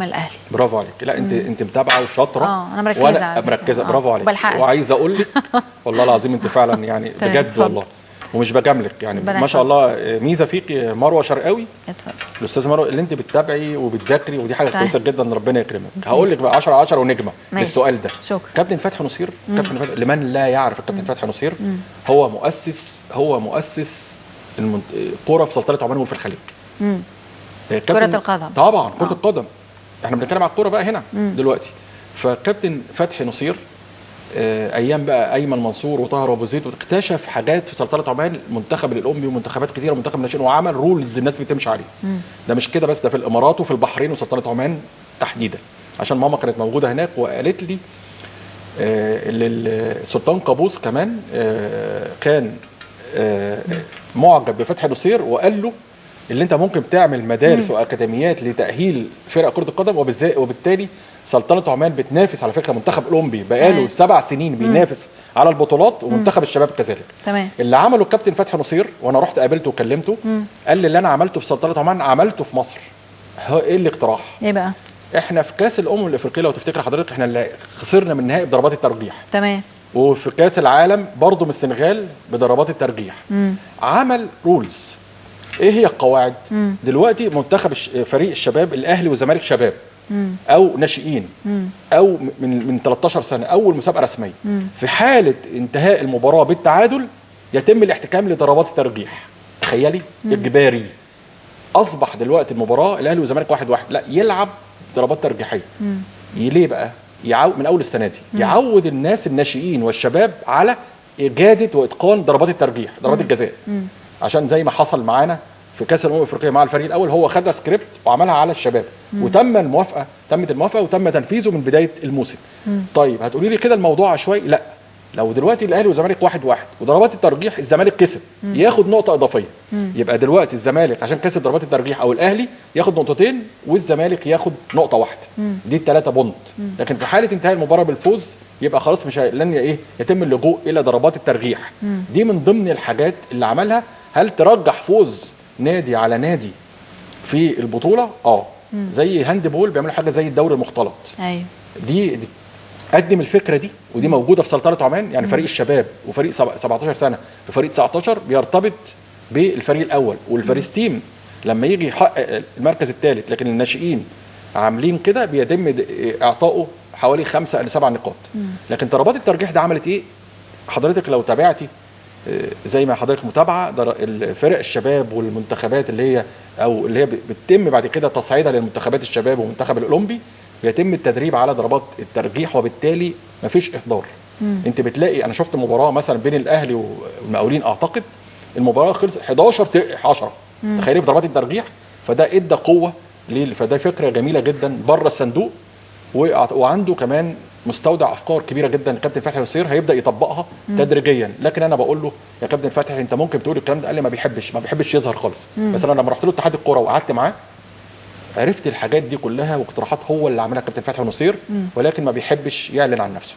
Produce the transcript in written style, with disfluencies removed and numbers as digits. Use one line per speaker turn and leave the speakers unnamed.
الاهلي.
برافو عليك. لا انت متابعه وشاطره.
انا مركزه
وانا مركزه. برافو عليك. وعايز اقول لك والله العظيم انت فعلا يعني بجد والله ومش بجاملك يعني ما شاء الله. ميزه فيك مروه شرقاوي.
اتفضل
الاستاذه مروه اللي انت بتتابعي وبتذاكري ودي حاجه كويسه جدا ربنا يكرمك. هقول لك بقى 10 على 10 ونجمه للسؤال ده.
شكرا.
كابتن فتحي نصير. كابتن فتحي لمن لا يعرف الكابتن فتحي نصير هو مؤسس الكوره في سلطنه عمان وفي الخليج.
كرة القدم
طبعا كرة القدم. احنا بنتكلم على الكوره بقى هنا دلوقتي. فكابتن فتحي نصير ايام بقى ايمن منصور وطاهر ابو زيد واكتشف حاجات في سلطنه عمان، المنتخب الامي ومنتخبات كتيره ومنتخب الناشئين، وعمل رولز الناس بتمشي عليه. ده مش كده بس، ده في الامارات وفي البحرين وسلطنه عمان تحديدا، عشان ماما كانت موجوده هناك وقالت لي السلطان قابوس كمان كان معجب بفتحي نصير وقال له اللي انت ممكن تعمل مدارس واكاديميات لتاهيل فرق كره القدم، وبالتالي سلطنه عمان بتنافس على فكره منتخب اولمبي بقاله 7 سنين بينافس على البطولات، ومنتخب الشباب كذلك.
تمام.
اللي عمله الكابتن فتحي نصير وانا رحت قابلته وكلمته قال لي اللي انا عملته في سلطنه عمان عملته في مصر. ايه الاقتراح؟
ايه بقى؟
احنا في كاس الامم الافريقيه لو تفتكر حضرتك احنا اللي خسرنا من النهائي بضربات الترجيح.
تمام.
وفي كاس العالم برضه من السنغال بضربات الترجيح. عمل رولز. ايه هي القواعد؟ دلوقتي منتخب فريق الشباب الاهلي والزمالك شباب او ناشئين او من 13 سنه اول مسابقه رسميه، في حاله انتهاء المباراه بالتعادل يتم الاحتكام لضربات الترجيح. تخيلي اجباري. اصبح دلوقتي المباراه الاهلي والزمالك 1-1 لا يلعب ضربات ترجيحيه. ليه بقى؟ من اول السنه دي يعود الناس الناشئين والشباب على اجاده واتقان ضربات الترجيح، ضربات الجزاء. عشان زي ما حصل معانا في كاس الامم الافريقيه مع الفريق الاول، هو خدها سكريبت وعملها على الشباب تمت الموافقه وتم تنفيذه من بدايه الموسم. طيب هتقولي لي كده الموضوع عشوائي؟ لا. لو دلوقتي الاهلي والزمالك 1-1 وضربات الترجيح الزمالك كسب ياخد نقطه اضافيه. يبقى دلوقتي الزمالك عشان كسب ضربات الترجيح او الاهلي ياخد نقطتين والزمالك ياخد نقطه واحده. دي ال3 بونت. لكن في حاله انتهاء المباراه بالفوز يبقى خلاص مش لن يتم اللجوء الى ضربات الترجيح. دي من ضمن الحاجات اللي عملها. هل ترجح فوز نادي على نادي في البطوله؟ زي هاند بول بيعملوا حاجه زي الدوري المختلط.
ايوه
دي قدم الفكره دي ودي موجوده في سلطنه عمان. يعني فريق الشباب وفريق 17 سنه وفريق 19 بيرتبط بالفريق الاول، والفارس تيم لما يجي يحقق المركز الثالث، لكن الناشئين عاملين كده بيتم اعطائه حوالي 5 ل 7 نقاط. لكن ضربات الترجيح ده عملت ايه؟ حضرتك لو تابعتي زي ما حضرتك متابعه فرق الشباب والمنتخبات اللي هي بتتم بعد كده تصعيدها للمنتخبات الشباب والمنتخب الاولمبي، بيتم التدريب على ضربات الترجيح وبالتالي مفيش اهدار. انت بتلاقي انا شفت مباراه مثلا بين الاهلي والمقاولين اعتقد المباراه خلصت 11-10 تخيلي بضربات الترجيح. فده ادى قوه فده فكره جميله جدا بره الصندوق، وعنده كمان مستودع افكار كبيره جدا. الكابتن فتحي نصير هيبدا يطبقها تدريجيا. لكن انا بقول له يا كابتن فتحي انت ممكن تقول الكلام ده، قال لي ما بيحبش يظهر خالص. بس انا لما رحت له اتحاد الكوره وقعدت معاه عرفت الحاجات دي كلها واقتراحات هو اللي عملها الكابتن فتحي نصير، ولكن ما بيحبش يعلن عن نفسه.